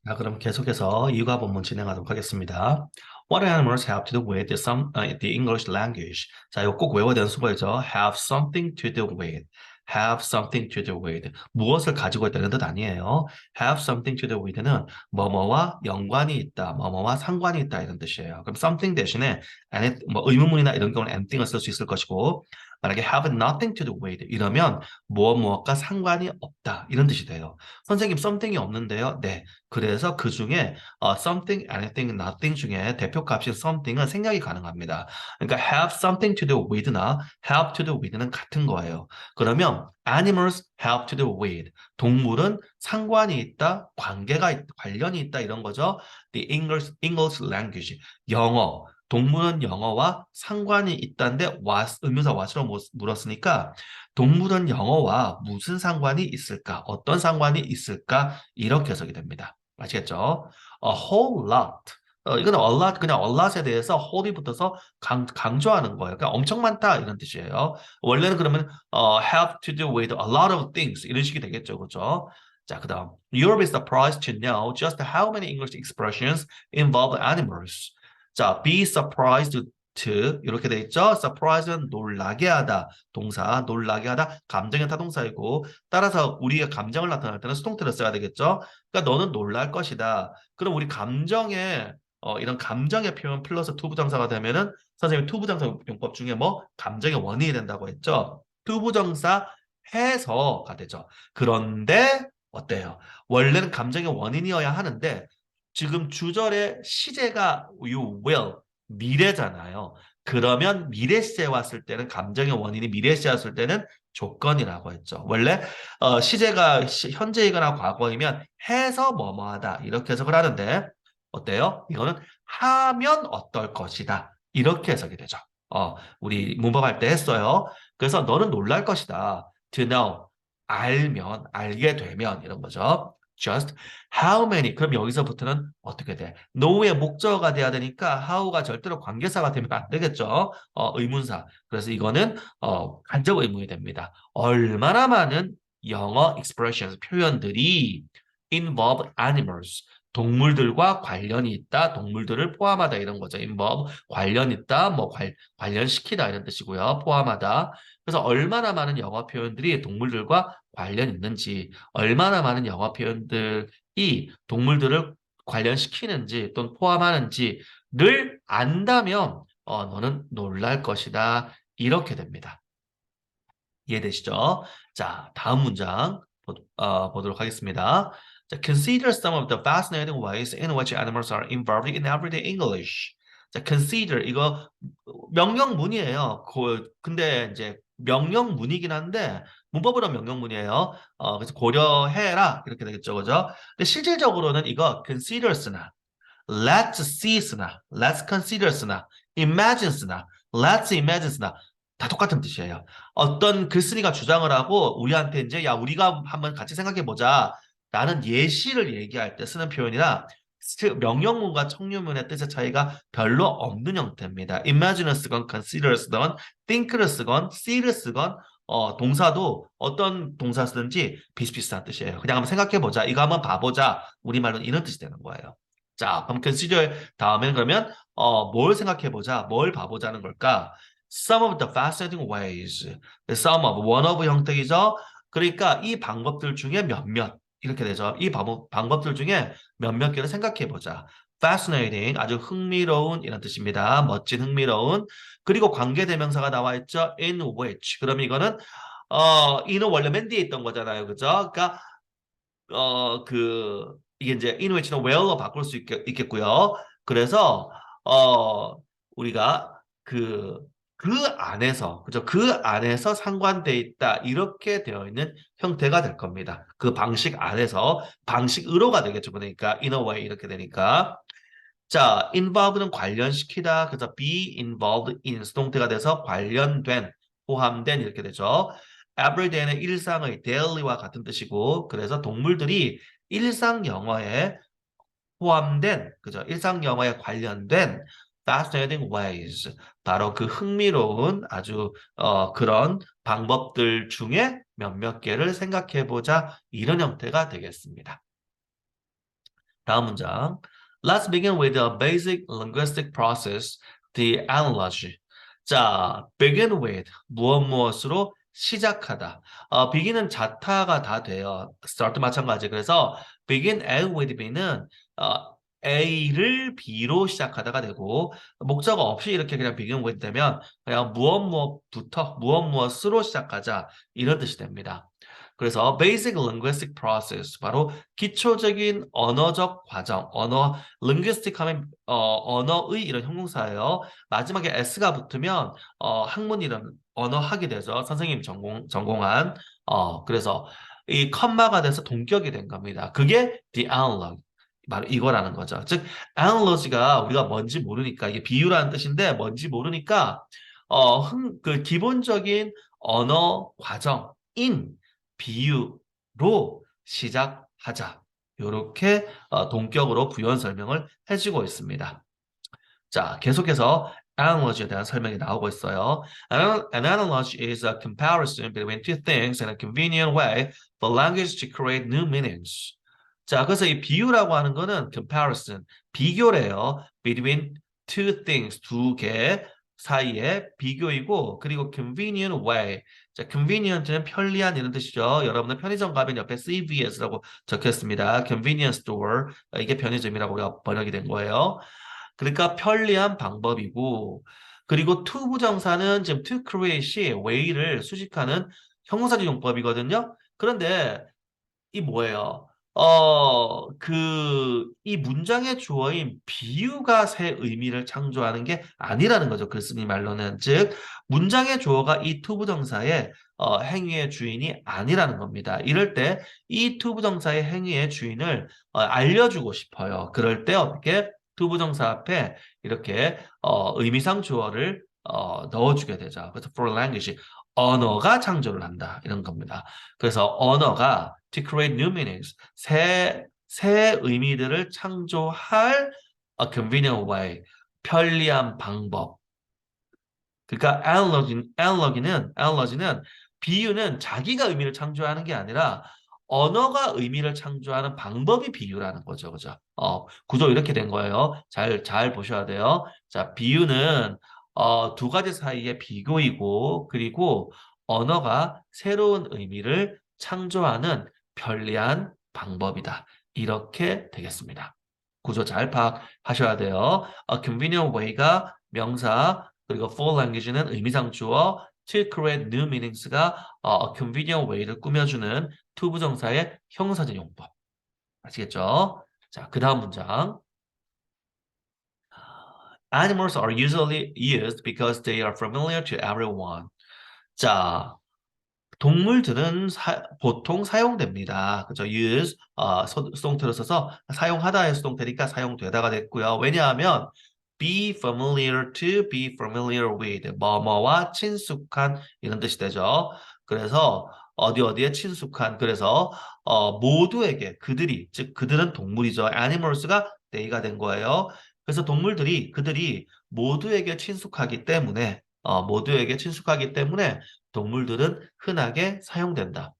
자, 그럼 계속해서 이유가 본문 진행하도록 하겠습니다. What animals have to do with the English language? 자, 이거 꼭 외워야 되는 수고이죠. Have something to do with. Have something to do with. 무엇을 가지고 있다는 뜻 아니에요. Have something to do with는 뭐뭐와 연관이 있다, 뭐뭐와 상관이 있다 이런 뜻이에요. 그럼 something 대신에 뭐 의문문이나 이런 경우는 anything을 쓸 수 있을 것이고 만약에 have nothing to do with 이러면 무엇과 상관이 없다 이런 뜻이 돼요. 선생님 something이 없는데요. 네. 그래서 그 중에 something, anything, nothing 중에 대표값인 something은 생략이 가능합니다. 그러니까 have something to do with나 have to do with는 같은 거예요. 그러면 animals have to do with 동물은 상관이 있다, 관련이 있다 이런 거죠. The English language 영어 동물은 영어와 상관이 있다는데 의문사 what으로 물었으니까 동물은 영어와 무슨 상관이 있을까? 어떤 상관이 있을까? 이렇게 해석이 됩니다. 아시겠죠? A whole lot. 이거는 a lot, 그냥 a lot에 대해서 whole이 붙어서 강조하는 거예요. 그러니까 엄청 많다 이런 뜻이에요. 원래는 그러면 have to do with a lot of things 이런 식이 되겠죠, 그렇죠? 자, 그다음 you'll be surprised to know just how many English expressions involve animals. 자, be surprised to 이렇게 돼 있죠. surprise는 놀라게 하다 동사, 놀라게 하다 감정의 타동사이고 따라서 우리의 감정을 나타낼 때는 수동태를 써야 되겠죠. 그러니까 너는 놀랄 것이다. 그럼 우리 감정의 이런 감정의 표현 플러스 투부정사가 되면은 선생님 투부정사 용법 중에 뭐 감정의 원인이 된다고 했죠. 투부정사 해서가 되죠. 그런데 어때요? 원래는 감정의 원인이어야 하는데 지금 주절의 시제가 you will 미래잖아요. 그러면 미래 시제 왔을 때는 감정의 원인이 미래 시제 왔을 때는 조건이라고 했죠. 원래 시제가 현재이거나 과거이면 해서 뭐뭐하다 이렇게 해석을 하는데 어때요? 이거는 하면 어떨 것이다 이렇게 해석이 되죠. 우리 문법할 때 했어요. 그래서 너는 놀랄 것이다. To know 알면 알게 되면 이런 거죠. Just how many 그럼 여기서부터는 어떻게 돼? know의 목적어가 돼야 되니까 how가 절대로 관계사가 되면 안 되겠죠. 의문사. 그래서 이거는 간접 의문이 됩니다. 얼마나 많은 영어 expressions 표현들이 involve animals 동물들과 관련이 있다, 동물들을 포함하다 이런 거죠. involve 관련 있다, 뭐 관련시키다 이런 뜻이고요. 포함하다. 그래서 얼마나 많은 영어 표현들이 동물들과 관련 있는지, 얼마나 많은 영어 표현들이 동물들을 관련시키는지 또는 포함하는지를 안다면 너는 놀랄 것이다. 이렇게 됩니다. 이해되시죠? 자, 다음 문장 보도록 하겠습니다. 자, consider some of the fascinating ways in which animals are involved in everyday English. 자, consider 이거 명령문이에요. 근데 이제 명령문이긴 한데 문법으로 명령문이에요. 그래서 고려해라 이렇게 되겠죠, 그죠? 근데 실질적으로는 이거 considers나 let's see스나 let's considers나 imagines나 let's imagines나 다 똑같은 뜻이에요. 어떤 글쓴이가 주장을 하고 우리한테 이제 야 우리가 한번 같이 생각해 보자 라는 예시를 얘기할 때 쓰는 표현이라 명령문과 청유문의 뜻의 차이가 별로 없는 형태입니다. imagine를 쓰건 consider를 쓰건 think를 쓰건 see를 쓰건 동사도 어떤 동사 쓰든지 비슷비슷한 뜻이에요. 그냥 한번 생각해 보자. 이거 한번 봐보자. 우리말로는 이런 뜻이 되는 거예요. 자, 그럼 consider 다음에는 그러면 뭘 생각해 보자, 뭘 봐보자는 걸까? Some of the fascinating ways, some of, one of 형태이죠. 그러니까 이 방법들 중에 몇몇 이렇게 되죠. 이 방법들 중에 몇몇 개를 생각해 보자. Fascinating, 아주 흥미로운 이런 뜻입니다. 멋진, 흥미로운. 그리고 관계대명사가 나와 있죠. In which. 그럼 이거는 in은 원래 맨 뒤에 있던 거잖아요, 그죠? 그러니까 이게 이제 in which는 where로 바꿀 수 있겠고요. 그래서, 우리가 그 안에서, 그죠? 그 안에서 상관돼 있다. 이렇게 되어 있는 형태가 될 겁니다. 그 방식 안에서, 방식으로가 되겠죠. 그러니까, in a way 이렇게 되니까. 자, involve는 관련시키다. 그래서 be involved in 수동태가 돼서 관련된, 포함된 이렇게 되죠. everyday는 일상의 daily와 같은 뜻이고, 그래서 동물들이 일상 영어에 포함된, 그죠? 일상 영어에 관련된 fascinating ways. 바로 그 흥미로운 아주 그런 방법들 중에 몇몇 개를 생각해 보자. 이런 형태가 되겠습니다. 다음 문장. Let's begin with a basic linguistic process, the analogy. 자, begin with 무엇으로 시작하다. begin은 자타가 다 돼요. start 마찬가지. 그래서 begin A with B는 A를 B로 시작하다가 되고 목적어 없이 이렇게 그냥 begin with 되면 그냥 무엇부터 무엇으로 시작하자 이런 뜻이 됩니다. 그래서 basic linguistic process 바로 기초적인 언어적 과정, linguistic 하면 언어의 이런 형용사예요. 마지막에 s가 붙으면 학문 이런 언어학이 돼서 선생님 전공한 그래서 이 컴마가 돼서 동격이 된 겁니다. 그게 the analog. 바로 이거라는 거죠. 즉, analogy가 우리가 뭔지 모르니까 이게 비유라는 뜻인데 뭔지 모르니까 그 기본적인 언어 과정인 비유로 시작하자. 이렇게 동격으로 부연 설명을 해주고 있습니다. 자, 계속해서 analogy에 대한 설명이 나오고 있어요. An analogy is a comparison between two things in a convenient way for language to create new meanings. 자, 그래서 이 비유라고 하는 거는 comparison, 비교래요. between two things, 두 개 사이의 비교이고, 그리고 convenient way. 자, convenient는 편리한 이런 뜻이죠. 여러분들 편의점 가면 옆에 CVS라고 적혀 있습니다. convenience store. 이게 편의점이라고 우리가 번역이 된 거예요. 그러니까 편리한 방법이고, 그리고 to 부정사는 지금 to create이 way를 수식하는 형용사적 용법이거든요. 그런데 이 뭐예요? 이 문장의 주어인 비유가 새 의미를 창조하는 게 아니라는 거죠. 글쓴이 말로는. 즉, 문장의 주어가 이 투부정사의 행위의 주인이 아니라는 겁니다. 이럴 때 이 투부정사의 행위의 주인을 알려주고 싶어요. 그럴 때 어떻게 투부정사 앞에 이렇게 의미상 주어를 넣어주게 되죠. 그래서 for language, 언어가 창조를 한다. 이런 겁니다. 그래서 언어가 to create new meanings, 새 의미들을 창조할 a convenient way, 편리한 방법. 그러니까 analogy는 비유는 자기가 의미를 창조하는 게 아니라 언어가 의미를 창조하는 방법이 비유라는 거죠. 그죠? 구조 이렇게 된 거예요. 잘 보셔야 돼요. 자, 비유는 두 가지 사이의 비교이고, 그리고 언어가 새로운 의미를 창조하는 편리한 방법이다. 이렇게 되겠습니다. 구조 잘 파악하셔야 돼요. convenient way가 명사, 그리고 for language는 의미상 주어, to create new meanings가 convenient way를 꾸며주는 to 부정사의 형용사적 용법. 아시겠죠? 자, 그 다음 문장. Animals are usually used because they are familiar to everyone. 자, 동물들은 보통 사용됩니다. 그죠? use, 수동태로 써서 사용하다의 수동태니까 사용되다가 됐고요. 왜냐하면 be familiar to be familiar with, 뭐뭐와 친숙한 이런 뜻이 되죠. 그래서 어디에 친숙한, 그래서 모두에게 그들이, 즉 그들은 동물이죠. animals가 they가 된 거예요. 그래서 그들이 모두에게 친숙하기 때문에 동물들은 흔하게 사용된다.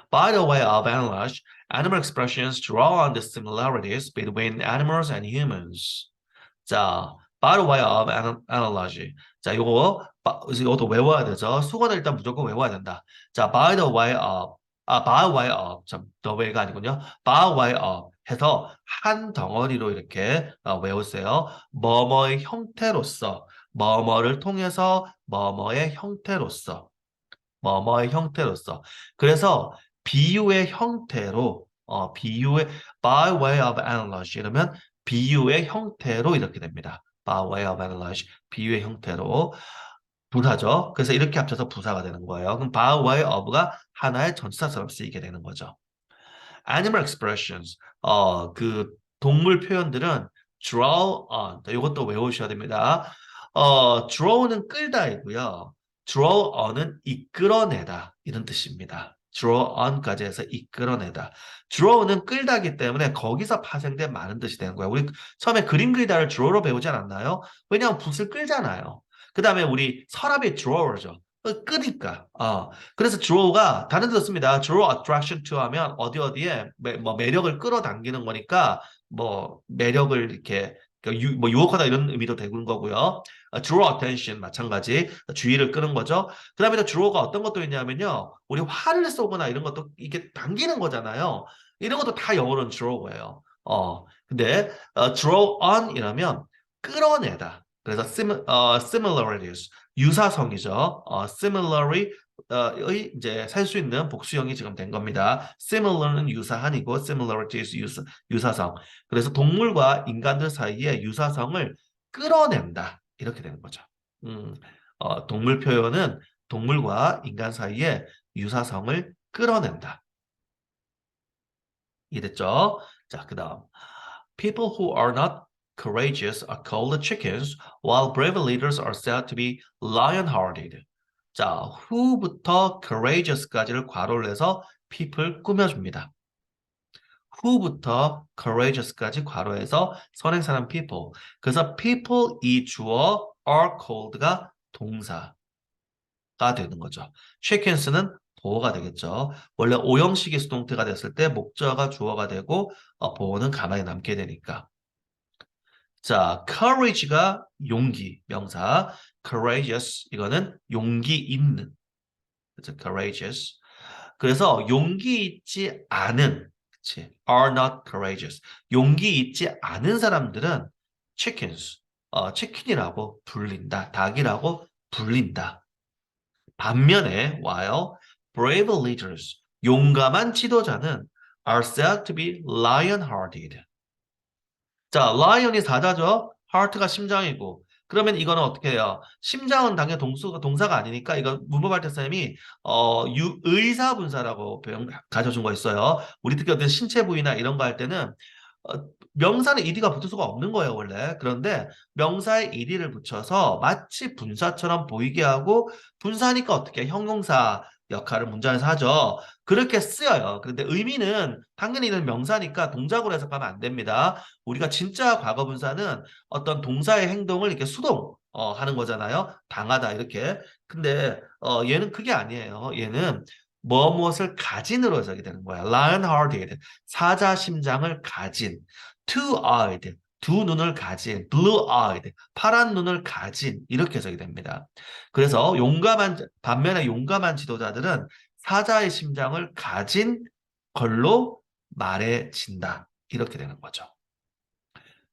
By the way of analogy, animal expressions draw on the similarities between animals and humans. 자, by the way of analogy. 자, 이것도 외워야 되죠. 수건을 일단 무조건 외워야 된다. 자, by the way of, by way of, 참, the way가 아니군요. by way of 해서 한 덩어리로 이렇게 외우세요. 뭐뭐의 형태로서, 뭐뭐를 통해서, 뭐뭐의 형태로서. 그래서 비유의 형태로, by way of analogy 이러면 비유의 형태로 이렇게 됩니다. by way of analogy, 비유의 형태로. 부사죠. 그래서 이렇게 합쳐서 부사가 되는 거예요. 그럼 by way of가 하나의 전치사처럼 쓰이게 되는 거죠. animal expressions, 그 동물 표현들은 draw on, 이것도 외우셔야 됩니다. draw는 끌다이고요. draw on은 이끌어내다 이런 뜻입니다. draw on까지 해서 이끌어내다. draw는 끌다기 때문에 거기서 파생된 많은 뜻이 되는 거예요. 우리 처음에 그림 그리다를 draw로 배우지 않았나요? 왜냐하면 붓을 끌잖아요. 그 다음에 우리 서랍이 drawer죠. 끄니까. 그래서 draw가 다른 뜻 씁니다. draw attraction to 하면 어디 어디에 뭐 매력을 끌어당기는 거니까 뭐 매력을 이렇게 뭐 유혹하다 이런 의미도 되는 거고요. draw attention 마찬가지 주의를 끄는 거죠. 그다음에 또 draw가 어떤 것도 있냐면요. 우리 화를 쏘거나 이런 것도 이게 당기는 거잖아요. 이런 것도 다 영어로는 draw예요. 근데 draw on 이라면 끌어내다. 그래서 similarities 유사성이죠. similarly 의 이제 살 수 있는 복수형이 지금 된 겁니다. similar는 유사한이고 similarities 유사성. 그래서 동물과 인간들 사이에 유사성을 끌어낸다. 이렇게 되는 거죠. 동물 표현은 동물과 인간 사이에 유사성을 끌어낸다. 이해됐죠? 자, 그다음 people who are not courageous are called chickens, while brave leaders are said to be lion-hearted. 자, who부터 courageous까지를 괄호를 해서 people 꾸며줍니다. who부터 courageous까지 괄호해서 선행사람 people. 그래서 people 이 주어 are called가 동사가 되는 거죠. chickens는 보어가 되겠죠. 원래 오형식의 수동태가 됐을 때 목적어가 주어가 되고 보어는 가만히 남게 되니까. 자, courage가 용기, 명사. courageous, 이거는 용기 있는. 그래서 courageous. 그래서 용기 있지 않은, 그치? are not courageous. 용기 있지 않은 사람들은 chickens, 치킨이라고 불린다. 닭이라고 불린다. 반면에, while brave leaders, 용감한 지도자는 are said to be lion-hearted. 자, lion이 사자죠. heart가 심장이고. 그러면 이거는 어떻게 해요? 심장은 당연히 동사가 아니니까 이거 문법할 때 쌤이 의사분사라고 가져준 거 있어요. 우리 특히 어떤 신체 부위나 이런 거 할 때는 어, 명사는 ed가 붙을 수가 없는 거예요, 원래. 그런데 명사에 ed를 붙여서 마치 분사처럼 보이게 하고 분사니까 어떻게 형용사 역할을 문장에서 하죠. 그렇게 쓰여요. 그런데 의미는 당연히 이는 명사니까 동작으로 해석하면 안 됩니다. 우리가 진짜 과거 분사는 어떤 동사의 행동을 이렇게 수동 하는 거잖아요. 당하다 이렇게. 근데 얘는 그게 아니에요. 얘는 무엇을 가진으로 해석이 되는 거야. lion-hearted, 사자 심장을 가진, two-eyed, 두 눈을 가진, blue-eyed, 파란 눈을 가진 이렇게 해석이 됩니다. 그래서 반면에 용감한 지도자들은 사자의 심장을 가진 걸로 말해진다. 이렇게 되는 거죠.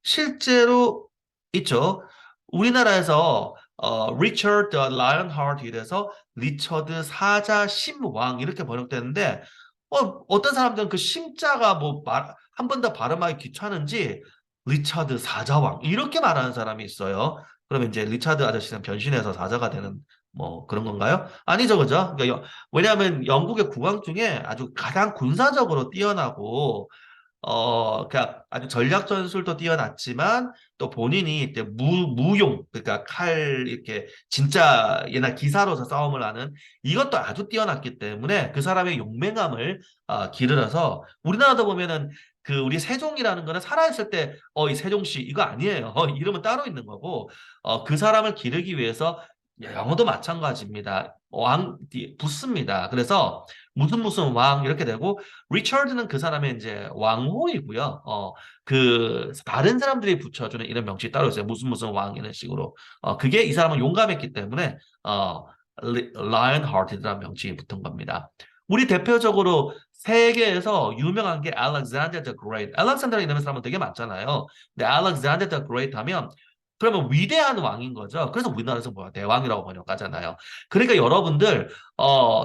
실제로 있죠. 우리나라에서 리처드 라이언하트에서 리처드 사자 심왕 이렇게 번역되는데 어떤 사람들은 그 심자가 뭐 한 번 더 발음하기 귀찮은지 리처드 사자왕 이렇게 말하는 사람이 있어요. 그러면 이제 리처드 아저씨는 변신해서 사자가 되는 뭐 그런 건가요? 아니죠, 그죠? 그러니까 왜냐하면 영국의 국왕 중에 아주 가장 군사적으로 뛰어나고 그러니까 아주 전략 전술도 뛰어났지만 또 본인이 이제 무용 그러니까 칼 이렇게 진짜 옛날 기사로서 싸움을 하는 이것도 아주 뛰어났기 때문에 그 사람의 용맹함을 기르러서 우리나라도 보면은 그 우리 세종이라는 거는 살아있을 때 이 세종씨 이거 아니에요. 이름은 따로 있는 거고 그 사람을 기르기 위해서 영어도 마찬가지입니다. 왕 붙습니다. 그래서 무슨 왕 이렇게 되고 리처드는 그 사람의 이제 왕호이고요. 그 다른 사람들이 붙여주는 이런 명칭이 따로 있어요. 무슨 왕 이런 식으로. 그게 이 사람은 용감했기 때문에 lion hearted라는 명칭이 붙은 겁니다. 우리 대표적으로 세계에서 유명한 게 Alexander the Great. 알렉산더라 이름의 사람은 되게 많잖아요. 근데 Alexander the Great 하면 그러면 위대한 왕인 거죠. 그래서 우리나라에서 뭐야 대왕이라고 번역하잖아요. 그러니까 여러분들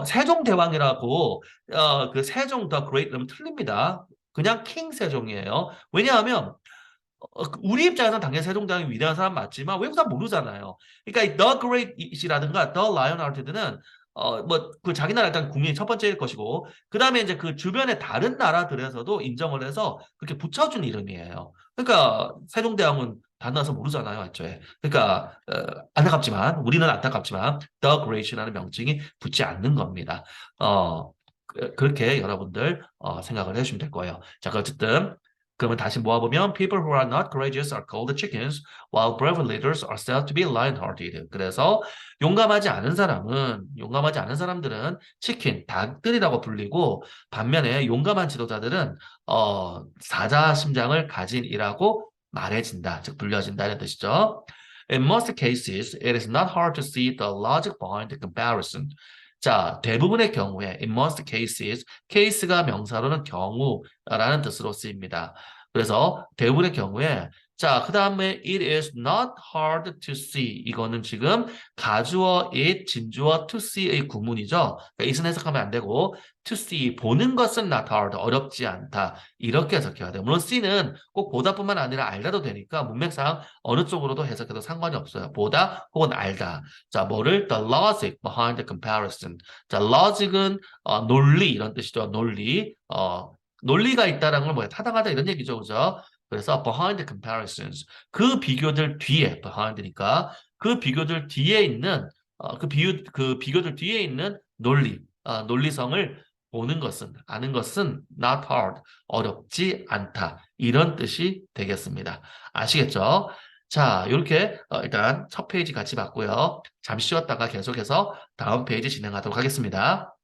세종대왕이라고 그 세종 더 그레이트 이러면 틀립니다. 그냥 킹 세종이에요. 왜냐하면 우리 입장에서는 당연히 세종대왕이 위대한 사람 맞지만 외국 사람 모르잖아요. 그러니까 이 The Great이라든가 The Lionhearted는 뭐 그 자기 나라 일단 국민이 첫 번째일 것이고 그 다음에 이제 그 주변의 다른 나라들에서도 인정을 해서 그렇게 붙여준 이름이에요. 그러니까 세종대왕은 단나서 모르잖아요, 애초에. 그러니까 안타깝지만 우리는 안타깝지만 The Great이라는 명칭이 붙지 않는 겁니다. 그렇게 여러분들 생각을 해주시면 될 거예요. 자, 어쨌든 그러면 다시 모아보면 people who are not courageous are called chickens, while brave leaders are said to be lion-hearted. 그래서 용감하지 않은 사람들은 치킨, 닭들이라고 불리고 반면에 용감한 지도자들은 사자 심장을 가진이라고 말해진다, 즉 불려진다는 뜻이죠. In most cases, it is not hard to see the logic behind the comparison. 자, 대부분의 경우에 in most cases, case가 명사로는 경우라는 뜻으로 쓰입니다. 그래서 대부분의 경우에 자, 그 다음에 it is not hard to see. 이거는 지금 가주어 it, 진주어 to see의 구문이죠. 그러니까 it은 해석하면 안 되고 to see, 보는 것은 not hard, 어렵지 않다. 이렇게 해석해야 돼요. 물론 see는 꼭 보다뿐만 아니라 알다도 되니까 문맥상 어느 쪽으로도 해석해도 상관이 없어요. 보다 혹은 알다. 자, 뭐를? The logic behind the comparison. 자, logic은 논리 이런 뜻이죠. 논리가 있다라는 걸 뭐야? 타당하다 이런 얘기죠. 그죠? 그래서 behind the comparisons. 그 비교들 뒤에, behind니까 그 비교들 뒤에 있는 그 비교들 뒤에 있는 논리성을 보는 것은, 아는 것은 not hard, 어렵지 않다. 이런 뜻이 되겠습니다. 아시겠죠? 자, 이렇게 일단 첫 페이지 같이 봤고요. 잠시 쉬었다가 계속해서 다음 페이지 진행하도록 하겠습니다.